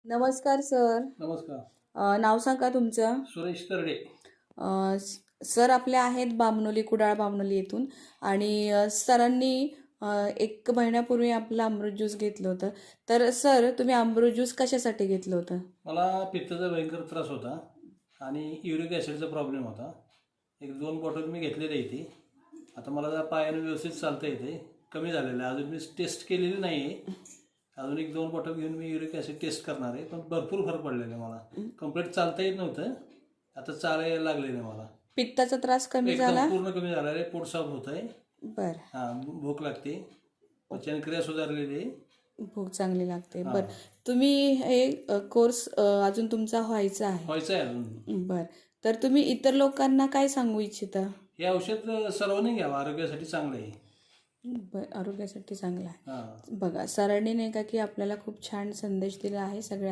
नमस्कार सर. नमस्कार. नाव सांगा तुमचं. सुरेश तरडे. सर आपले आहेत बामणोली, कुडाळ बामणोली येथून. आणि सरांनी 1 महिन्यापूर्वी आपलं अमृत ज्यूस घेतलं होतं. तर सर तुम्ही अमृत ज्यूस कशासाठी घेतलं होतं? मला पित्ताचा भयंकर त्रास होता आणि युरिक ॲसिडचा प्रॉब्लेम होता. 1-2 बॉटल मी घेतलेल्या इथे. आता मला जरा पायाने व्यवस्थित चालता येते, कमी झालेलं आहे. अजून मी टेस्ट केलेली नाही आहे. अजून 1-2 बॉटल घेऊन मी युरिक ॲसिड टेस्ट करणार आहे. पण भरपूर फरक पडलेला आहे मला. कंप्लीट चालता येत नव्हतं, आता चालायला लागलेलं आहे मला. पित्ताचा त्रास कमी झाला? एकदम पूर्ण कमी झालेला आहे. पोट साफ होत आहे. बर. भूक लागते, पचनक्रिया सुधारलेली आहे. भूक चांगली लागते. बर. तुम्ही हे कोर्स अजून तुमचा व्हायचा आहे? व्हायचं आहे अजून. बर. तर तुम्ही इतर लोकांना काय सांगू इच्छिता? हे औषध सर्वांनी घ्यावं, आरोग्यासाठी चांगलं आहे. आरोग्यासाठी चांगला आहे. हां. बघा, सरांनी नाही का की आपल्याला खूप छान संदेश दिला आहे सगळ्या